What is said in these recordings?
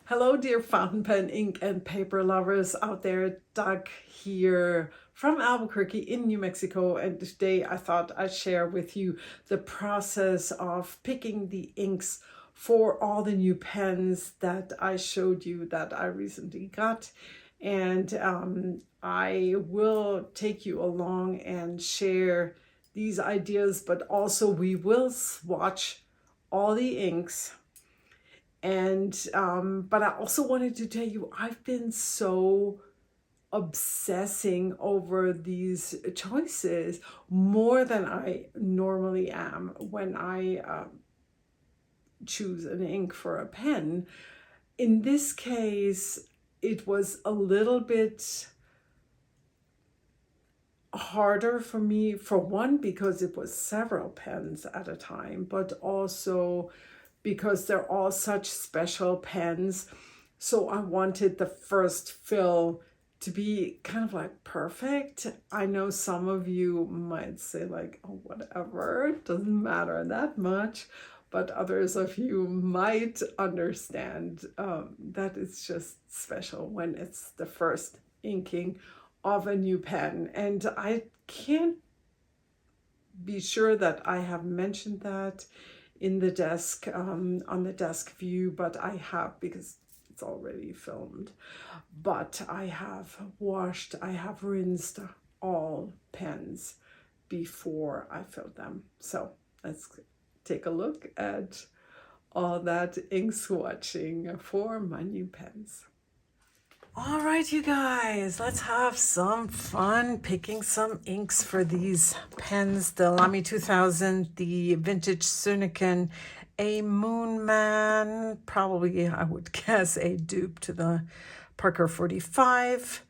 Hello, dear fountain pen, ink, and paper lovers out there. Doug here from Albuquerque in New Mexico, and today I thought I'd share with you the process of picking the inks for all the new pens that I showed you that I recently got. And I will take you along and share these ideas, but also we will swatch all the inks. And but I also wanted to tell you, I've been so obsessing over these choices more than I normally am when I choose an ink for a pen. In this case, it was a little bit harder for me, for one, because it was several pens at a time, but also because they're all such special pens. So I wanted the first fill to be kind of like perfect. I know some of you might say like, oh, whatever, it doesn't matter that much. But others of you might understand that it's just special when it's the first inking of a new pen. And I can't be sure that I have mentioned that in the desk, on the desk view, but I have, because it's already filmed. But I have washed, I have rinsed all pens before I filled them. So let's take a look at all that ink swatching for my new pens. All right, you guys, let's have some fun picking some inks for these pens. The Lamy 2000, the vintage Suniken, a Moonman, probably I would guess a dupe to the Parker 45,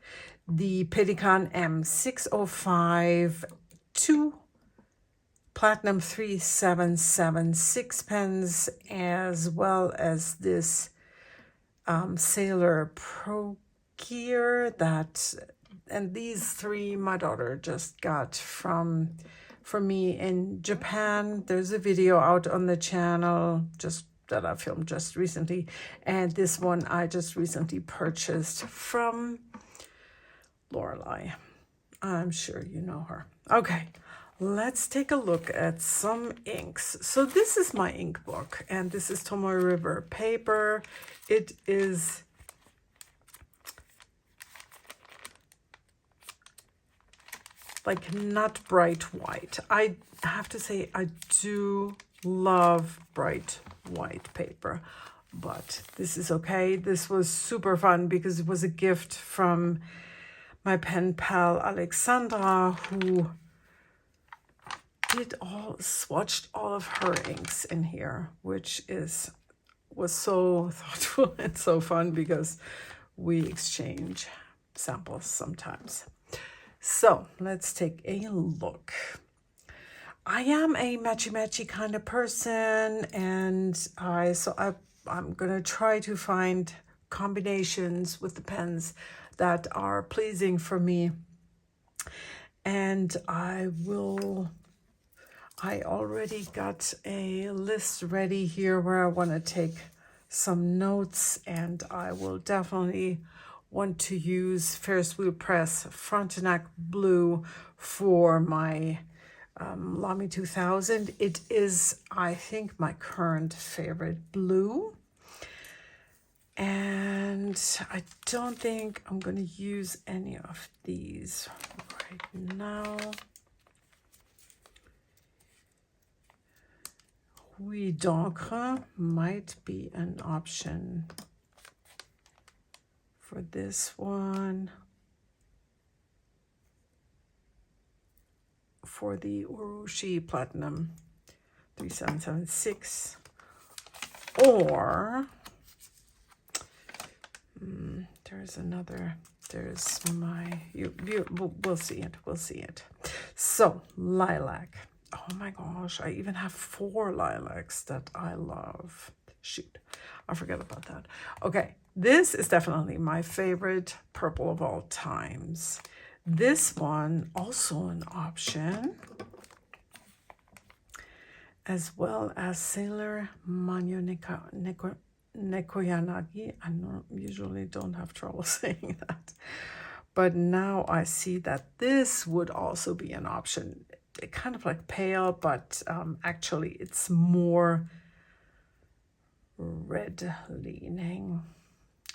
the Pelikan M605, two Platinum 3776 pens, as well as this Sailor Pro Gear and these three my daughter just got from me in Japan. There's a video out on the channel just that I filmed just recently, and this one I just recently purchased from Lorelei. I'm sure you know her. Okay, let's take a look at some inks. So this is my ink book, and this is Tomoe River paper. It is like not bright white. I have to say I do love bright white paper, but this is okay. This was super fun because it was a gift from my pen pal Alexandra, who swatched all of her inks in here, which was so thoughtful and so fun because we exchange samples sometimes. So let's take a look. I am a matchy-matchy kind of person, and I'm gonna try to find combinations with the pens that are pleasing for me. And I already got a list ready here where I want to take some notes, and I will definitely want to use Ferris Wheel Press Frontenac Blue for my Lamy 2000. It is, I think, my current favorite blue. And I don't think I'm going to use any of these right now. Huile d'encre might be an option for this one. For the Urushi Platinum 3776, or we'll see it. So lilac. Oh my gosh, I even have 4 lilacs that I love. Shoot, I forgot about that. Okay, this is definitely my favorite purple of all times. This one, also an option, as well as Sailor Mano Nekoyanagi. I usually don't have trouble saying that. But now I see that this would also be an option. Kind of like pale, but actually it's more red leaning.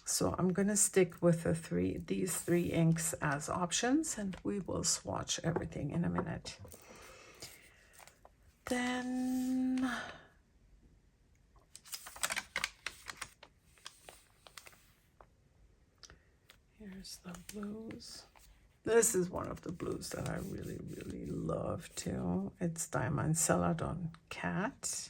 So I'm going to stick with these three inks as options, and we will swatch everything in a minute. Then here's the blues. This is one of the blues that I really, really love too. It's Diamond Celadon Cat.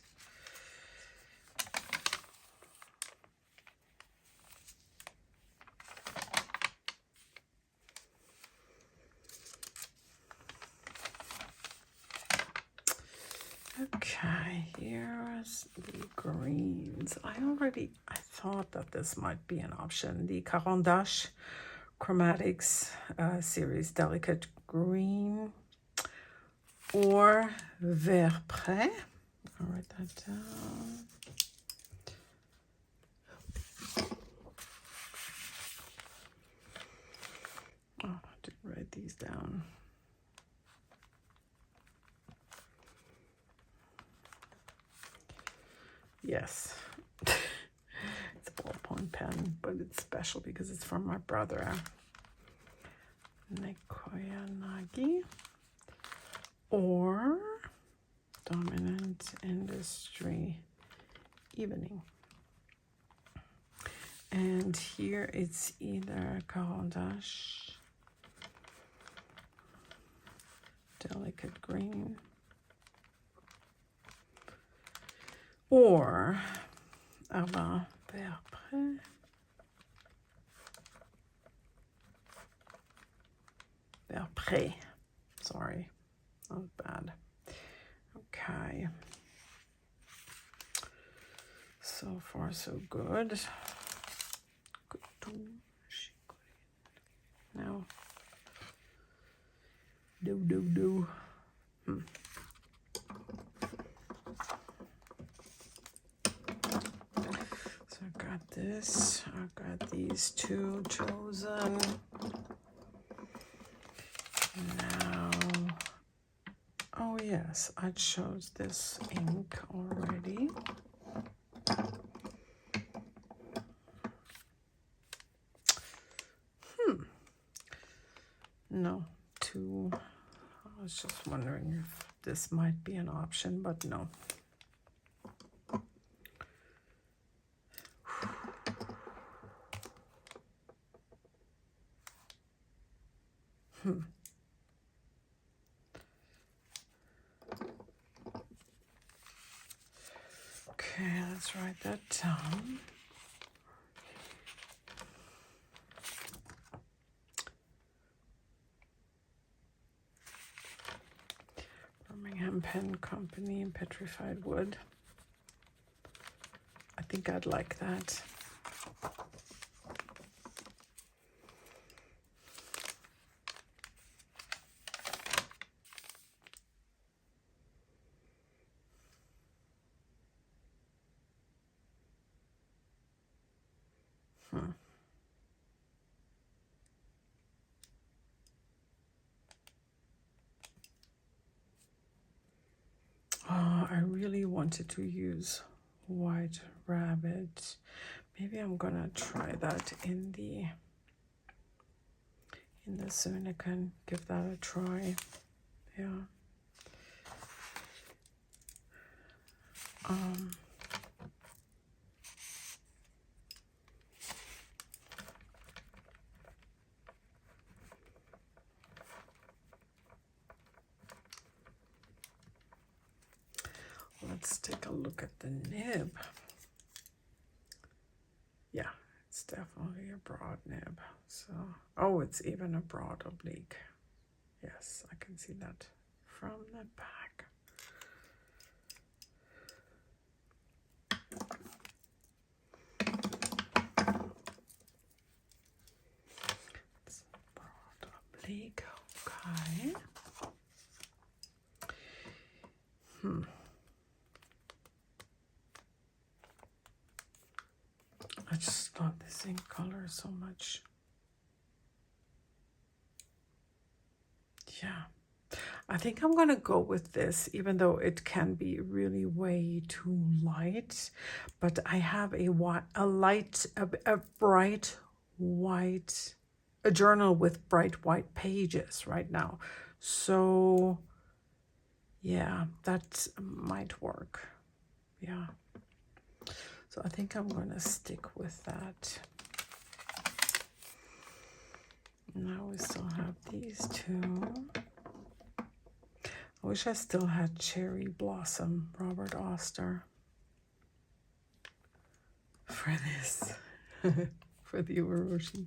Okay, here's the greens. I thought that this might be an option. The Caran d'Ache Chromatics series Delicate Green or Vert Pré. I'll write that down. Oh, I didn't write these down. Yes, it's a ballpoint pen, but it's special because it's from my brother. Nekoyanagi or Dominant Industry Evening. And here it's either Caran d'Ache, Delicate Green, or Vert Pré. Vert Pré. Sorry, that was bad. Okay. So far, so good. Now, do. So I got this. I got these two chosen. Now, oh yes, I chose this ink already. No, two. I was just wondering if this might be an option, but no. Okay, let's write that down. Birmingham Pen Company and Petrified Wood. I think I'd like that. Oh, I really wanted to use White Rabbit. Maybe I'm gonna try that in the Sunican. Give that a try. Yeah. Let's take a look at the nib. Yeah, it's definitely a broad nib. So, oh, it's even a broad oblique. Yes, I can see that from the back. It's broad oblique. Okay. this ink color so much. Yeah, I think I'm gonna go with this, even though it can be really way too light. But I have a bright white, a journal with bright white pages right now. So yeah, that might work. Yeah. So I think I'm gonna stick with that. Now we still have these two. I wish I still had Cherry Blossom, Robert Oster, for this, for the Urushi.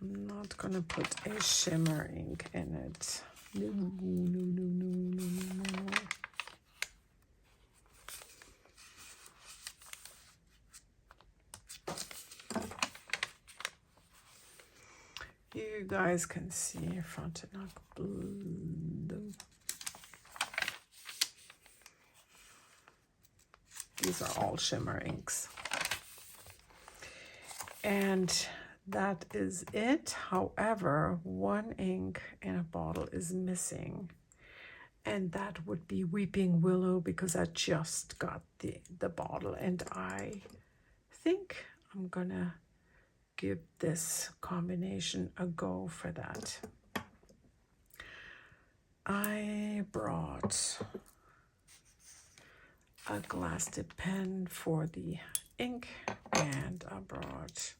I'm not gonna put a shimmer ink in it. No, no, no, no, no, no, no. You guys can see Frontenac Blue. These are all shimmer inks. And that is it. However, one ink in a bottle is missing. And that would be Weeping Willow, because I just got the bottle. And I think I'm gonna give this combination a go for that. I brought a glass tip pen for the ink, and I brought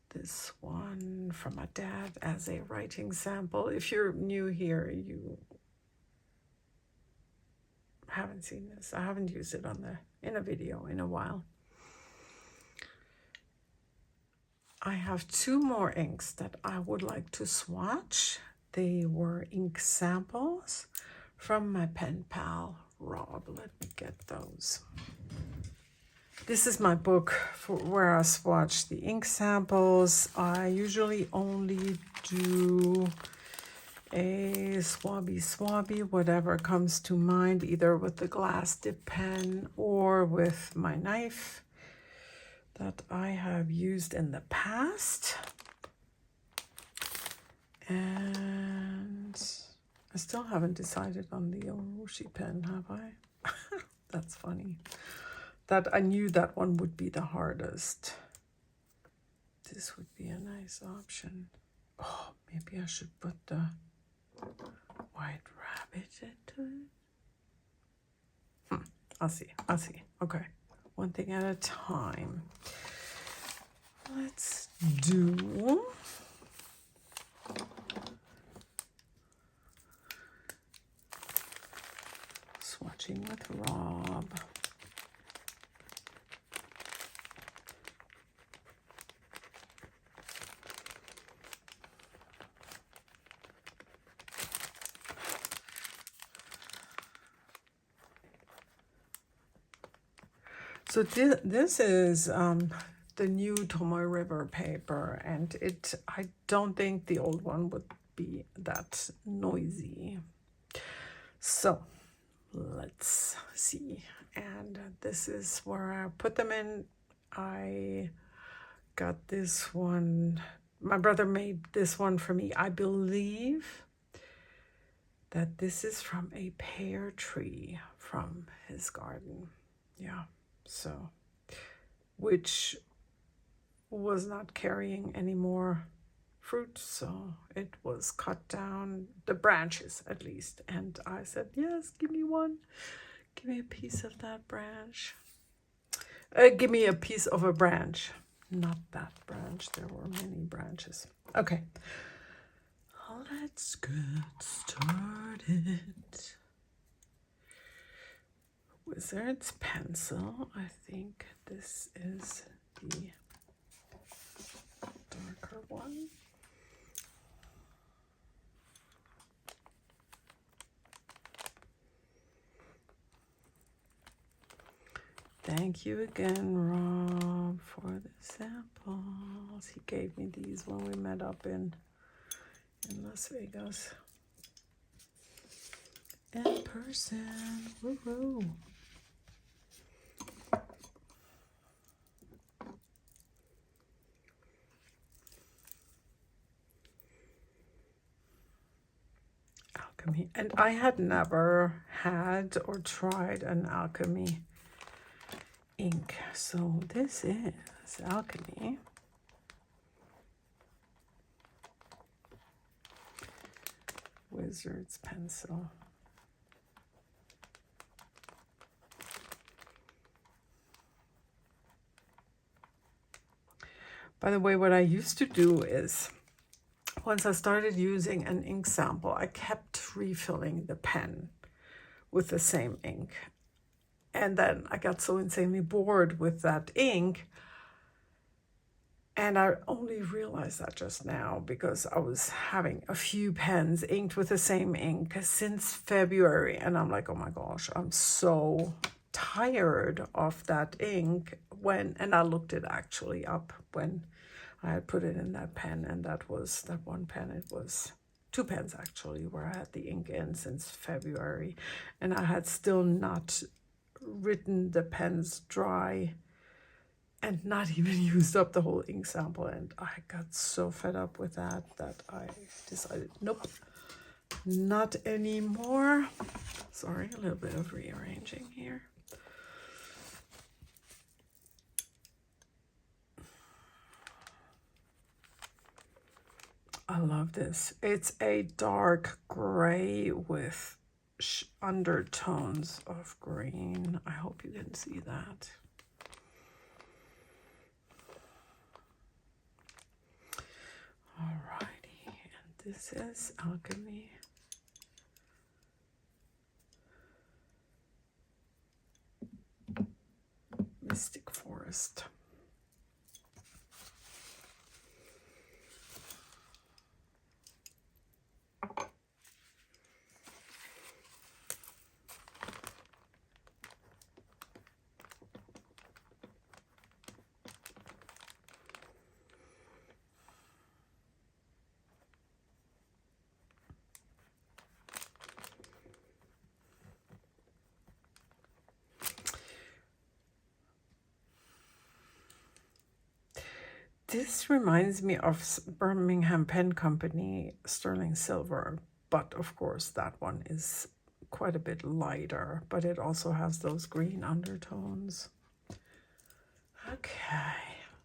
this one from my dad as a writing sample. If you're new here, you haven't seen this. I haven't used it in a video in a while. I have two more inks that I would like to swatch. They were ink samples from my pen pal, Rob. Let me get those. This is my book for where I swatch the ink samples. I usually only do a swabby, whatever comes to mind, either with the glass dip pen or with my knife that I have used in the past. And I still haven't decided on the Orochi pen, have I? That's funny. That I knew that one would be the hardest. This would be a nice option. Oh, maybe I should put the White Rabbit into it. I'll see. Okay. One thing at a time. Let's do Swatching with Rob. So this is the new Tomoe River paper, and I don't think the old one would be that noisy. So let's see. And this is where I put them in. I got this one. My brother made this one for me. I believe that this is from a pear tree from his garden. Yeah. So, which was not carrying any more fruit, so it was cut down, the branches at least. And I said, yes, give me one. Give me a piece of that branch. Give me a piece of a branch. Not that branch. There were many branches. Okay. Let's get started. Wizard's pencil. I think this is the darker one. Thank you again, Rob, for the samples. He gave me these when we met up in Las Vegas. In person. Woo-hoo. Alchemy. And I had never had or tried an Alchemy ink. So this is Alchemy. Wizard's pencil. By the way, what I used to do is, once I started using an ink sample, I kept refilling the pen with the same ink. And then I got so insanely bored with that ink. And I only realized that just now because I was having a few pens inked with the same ink since February. And I'm like, oh my gosh, I'm so tired of that ink. And I looked it actually up when I had put it in that pen, and that was that one pen. It was 2 pens actually where I had the ink in since February, and I had still not written the pens dry and not even used up the whole ink sample. And I got so fed up with that I decided, nope, not anymore. Sorry, a little bit of rearranging here. I love this. It's a dark gray with undertones of green. I hope you can see that. Alrighty, and this is Alchemy. Mystic Forest. This reminds me of Birmingham Pen Company Sterling Silver, but of course that one is quite a bit lighter, but it also has those green undertones. Okay,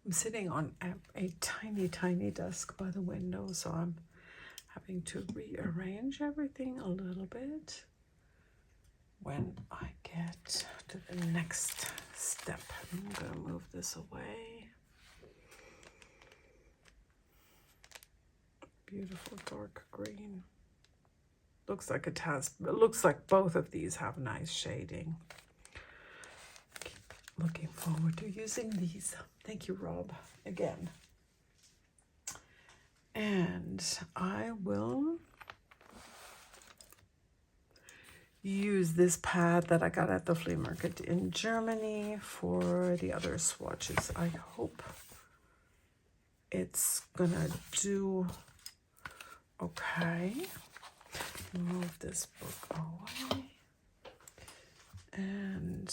I'm sitting on a tiny desk by the window, so I'm having to rearrange everything a little bit when I get to the next step. I'm gonna move this away. Beautiful dark green. Looks like it looks like both of these have nice shading. Keep looking forward to using these. Thank you, Rob, again. And I will use this pad that I got at the flea market in Germany for the other swatches. I hope it's gonna do okay. Move this book away and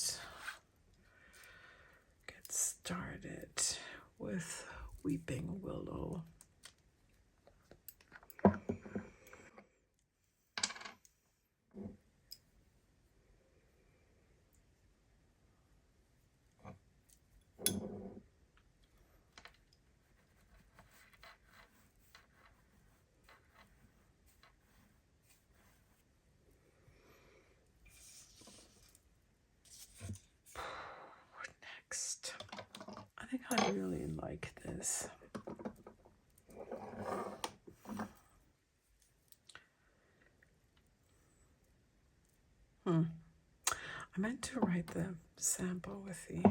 get started with Weeping Willow. Next, I think I really like this. I meant to write the sample with the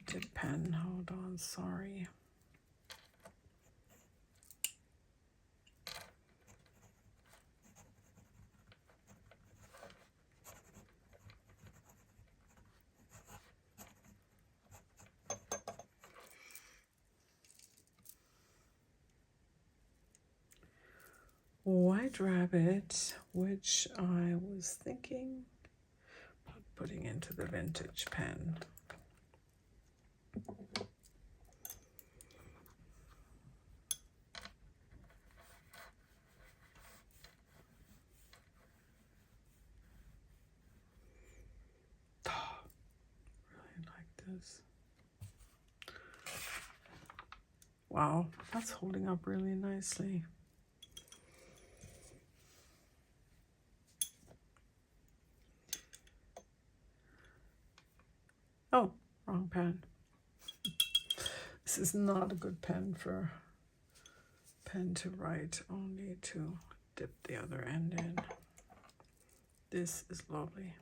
dip pen. Hold on, sorry. White Rabbit, which I was thinking about putting into the vintage pen. is. Wow, that's holding up really nicely. Oh, wrong pen. This is not a good pen to write, only to dip the other end in. This is lovely.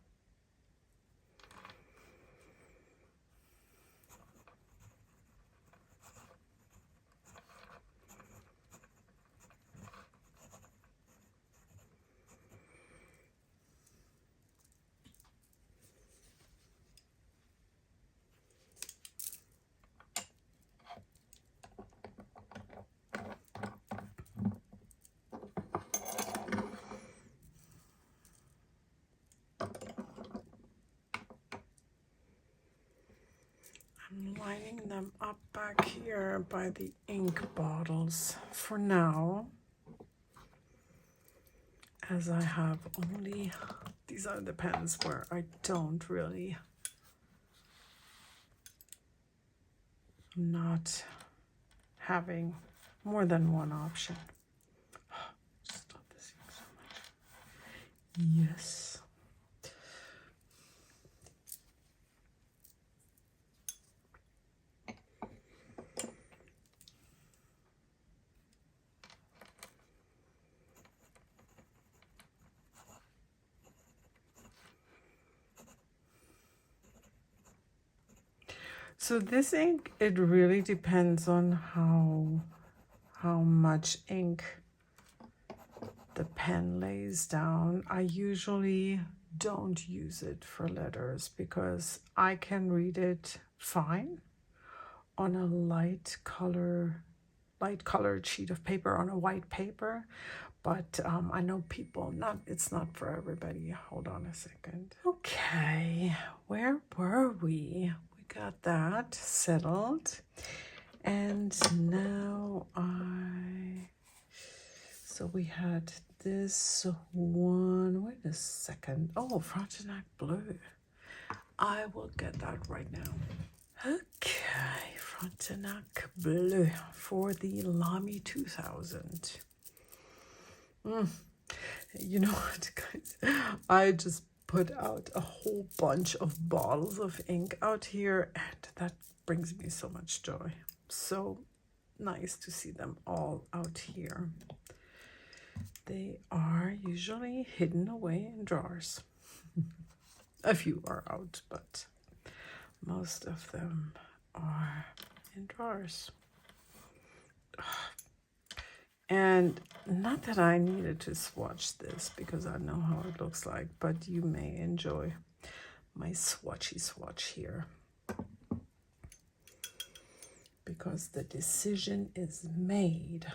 I'm lining them up back here by the ink bottles for now, as I have only, these are the pens where I don't really, I'm not having more than one option. Just love this ink so much. Yes. So this ink, it really depends on how much ink the pen lays down. I usually don't use it for letters because I can read it fine on a light colored sheet of paper, on a white paper. But I know people, it's not for everybody. Hold on a second. Okay, where were we? We got that settled. And now so we had this one, wait a second. Oh, Frontenac Blue. I will get that right now. Okay, Frontenac Bleu for the Lamy 2000. You know what, guys? I just put out a whole bunch of bottles of ink out here, and that brings me so much joy. So nice to see them all out here. They are usually hidden away in drawers. A few are out, but most of them are in drawers. And not that I needed to swatch this because I know how it looks like, but you may enjoy my swatchy swatch here, because the decision is made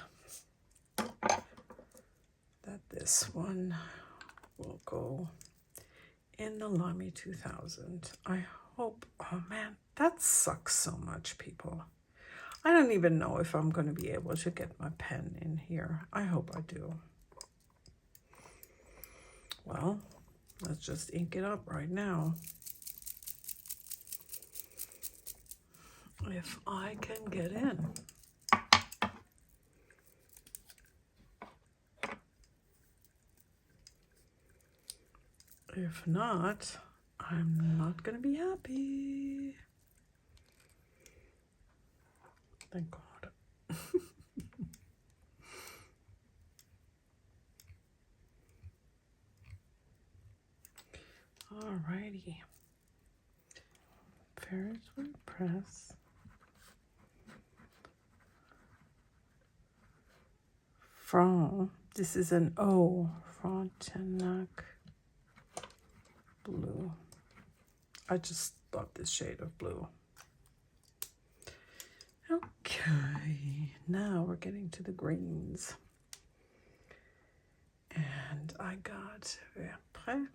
that this one will go in the Lamy 2000. I hope, oh man, that sucks so much, people. I don't even know if I'm going to be able to get my pen in here. I hope I do. Well, let's just ink it up right now. If I can get in. If not, I'm not going to be happy. Thank God. Alrighty. Ferriswood Press. This is an O, Frontenac Blue. I just love this shade of blue. Okay, now we're getting to the greens. And I got Vert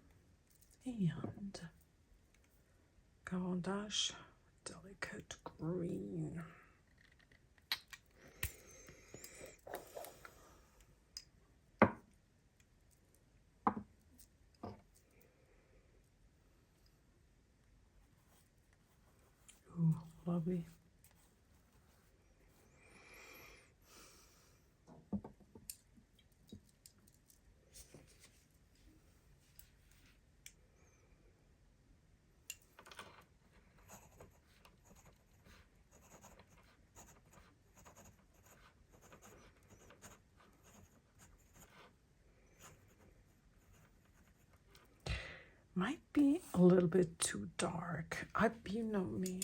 and Cavendish Delicate Green. lovely. Might be a little bit too dark. You know me.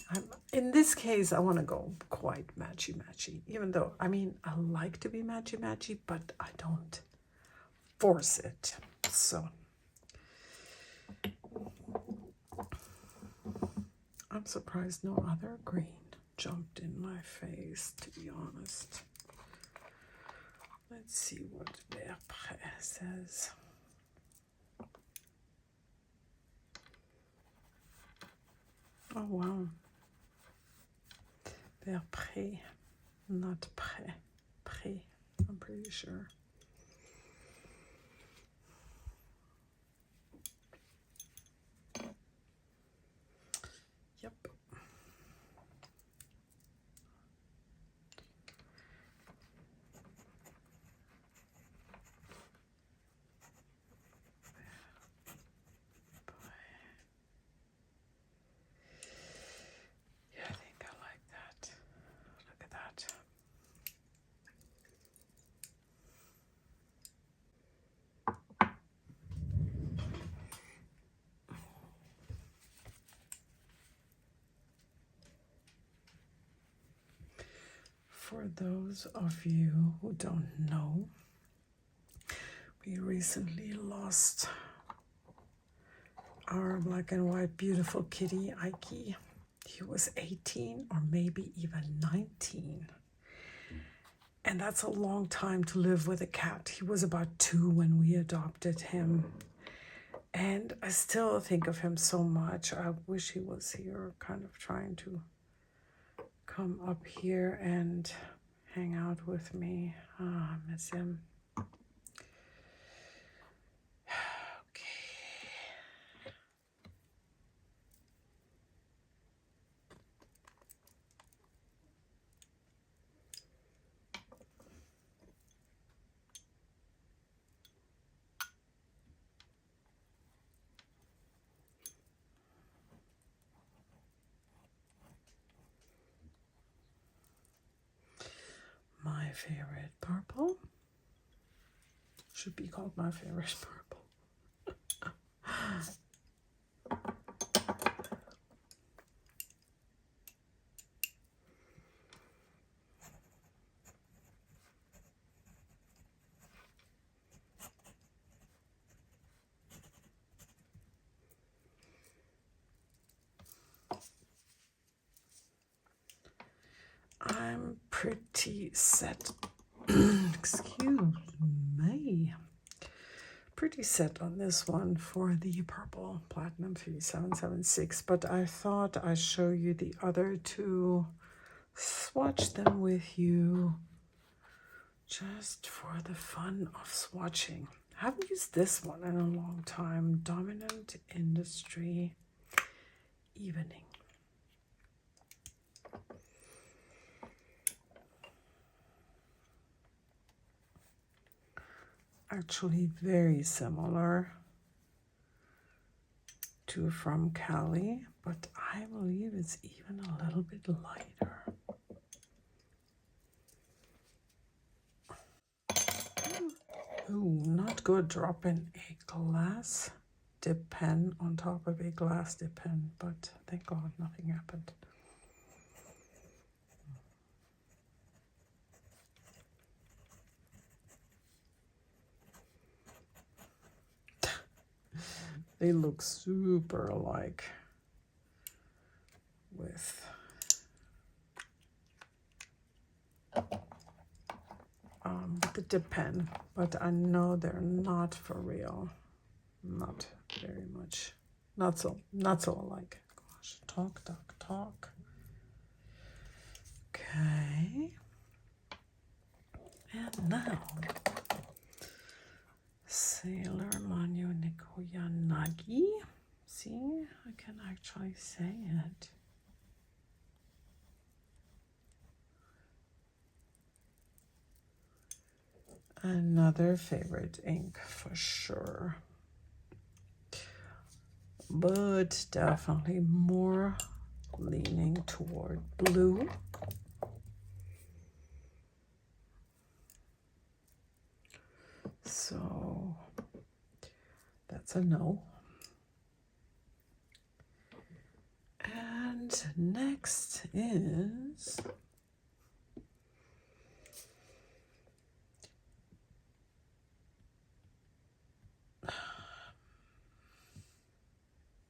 In this case, I want to go quite matchy-matchy. Even though, I mean, I like to be matchy-matchy, but I don't force it. So, I'm surprised no other green jumped in my face, to be honest. Let's see what Verpré says. Oh, wow. Verpré, not pré. Pré, I'm pretty sure. Yep. Yeah, I think I like that. Look at that. For those of you who don't know, we recently lost our black and white beautiful kitty, Ike. He was 18 or maybe even 19. And that's a long time to live with a cat. He was about 2 when we adopted him. And I still think of him so much. I wish he was here, kind of trying to come up here and hang out with me. Ah, I miss him. My favorite purple should be called my favorite purple. I'm pretty set. Excuse me. Pretty set on this one for the purple platinum 3776, but I thought I'd show you the other two, swatch them with you just for the fun of swatching. I haven't used this one in a long time. Dominant Industry Evening. Actually very similar to From Cali, but I believe it's even a little bit lighter. Ooh, not good dropping a glass dip pen on top of a glass dip pen, but thank God nothing happened. They look super alike with the dip pen, but I know they're not for real. Not very much. Not so alike. Gosh, talk. Okay. And now, Sailor Manyo Nikoyanagi. See, I can actually say it. Another favorite ink for sure. But definitely more leaning toward blue. So that's a no. And next is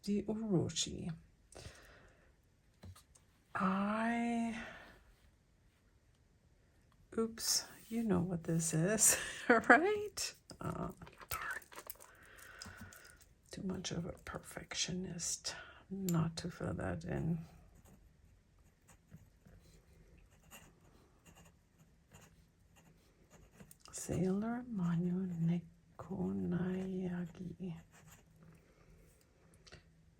the Orochi. Oops, you know what this is, right? Oh, darn. Too much of a perfectionist not to fill that in. Sailor Manu Nekonayagi.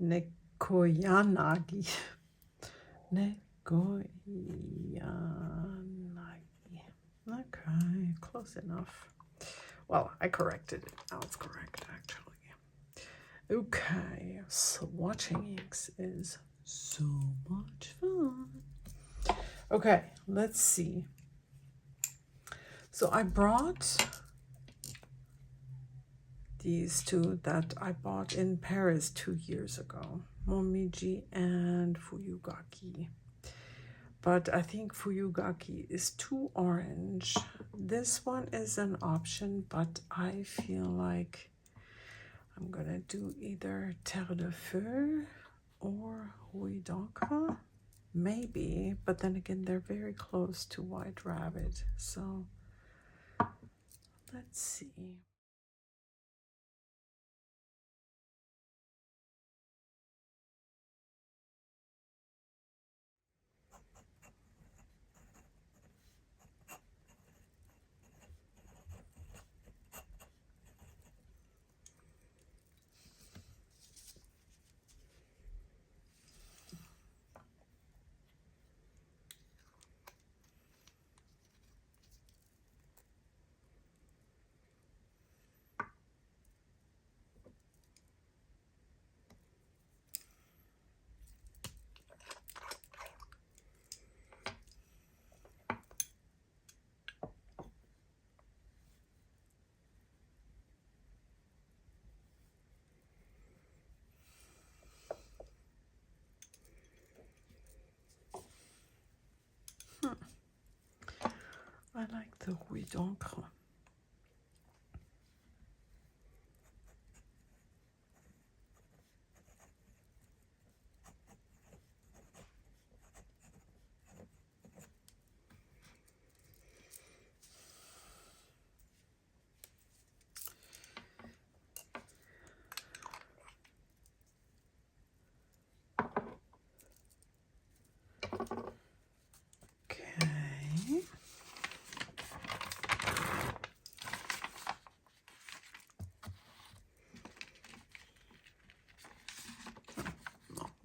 Nekoyanagi. Nekoyanagi. Okay, close enough. Well, I corrected it. Now it's correct, actually. Okay, swatching inks is so much fun. Okay, let's see. So I brought these two that I bought in Paris 2 years ago, Momiji and Fuyugaki. But I think Fuyugaki is too orange. This one is an option, but I feel like I'm gonna do either Terre de Feu or Rouille d'encre. Maybe, but then again, they're very close to White Rabbit. So let's see. I like the Rouille d'encre.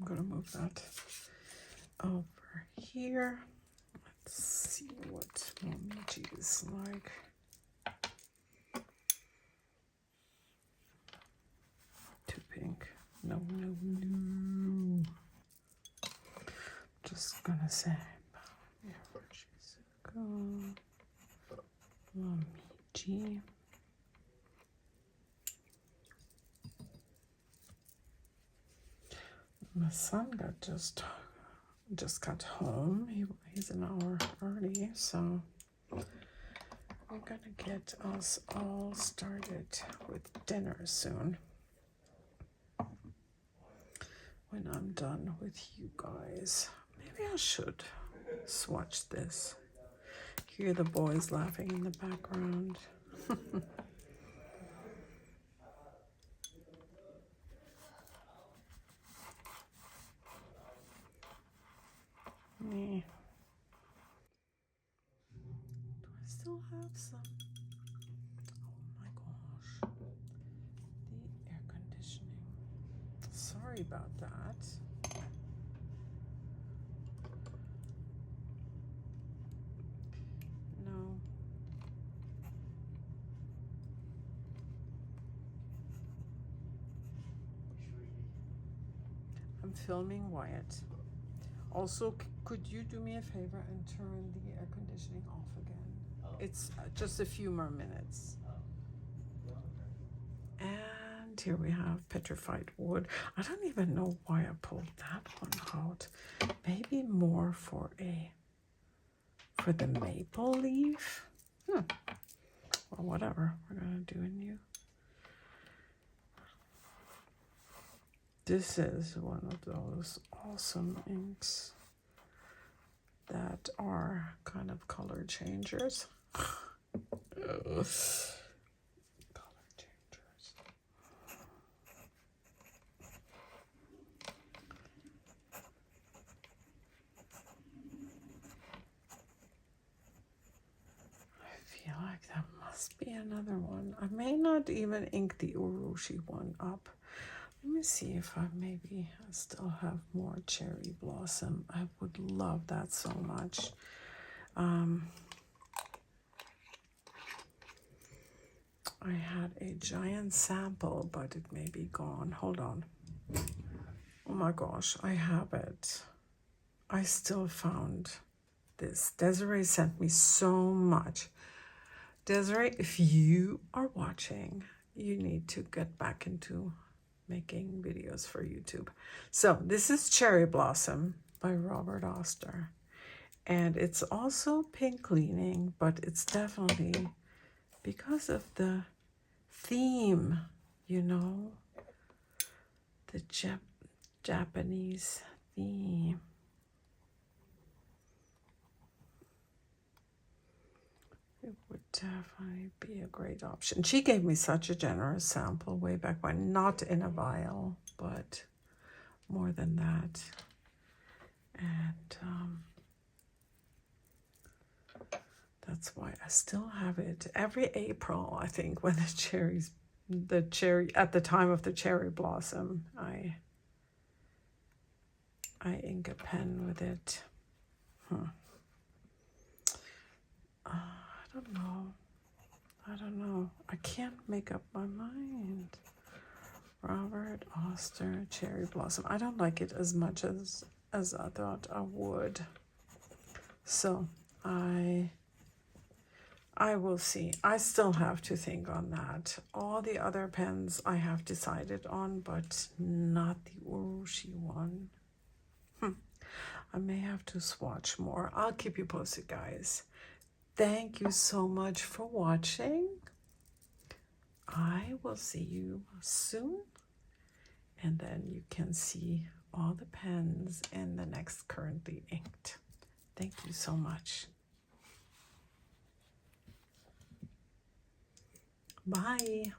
I'm gonna move that over here. Let's see what Momiji is like. Too pink. No, no, no. Just gonna say, yeah, where she's go. Momiji. My son just got home. He's an hour early, so we're gonna get us all started with dinner soon. When I'm done with you guys, maybe I should swatch this. Hear the boys laughing in the background. Yeah. Do I still have some? Oh my gosh. The air conditioning. Sorry about that. No. I'm filming Wyatt. Also, could you do me a favor and turn the air conditioning off again? Oh. It's just a few more minutes. Oh. And here we have petrified wood. I don't even know why I pulled that one out. Maybe more for the maple leaf. Or whatever. We're gonna do a new. This is one of those awesome inks that are kind of color changers. Color changers. I feel like that must be another one. I may not even ink the Urushi one up. Let me see if I still have more cherry blossom. I would love that so much. I had a giant sample, but it may be gone. Hold on. Oh my gosh, I have it. I still found this. Desiree sent me so much. Desiree, if you are watching, you need to get back into making videos for YouTube. So this is Cherry Blossom by Robert Oster. And it's also pink leaning, but it's definitely because of the theme, you know, the Japanese theme. It would definitely be a great option. She gave me such a generous sample way back when, not in a vial, but more than that. And that's why I still have it. Every April, I think, when the cherry, at the time of the cherry blossom, I ink a pen with it. I don't know. I can't make up my mind. Robert Oster, Cherry Blossom. I don't like it as much as I thought I would. So I will see. I still have to think on that. All the other pens I have decided on, but not the Urushi one. I may have to swatch more. I'll keep you posted, guys. Thank you so much for watching. I will see you soon. And then you can see all the pens and the next currently inked. Thank you so much. Bye.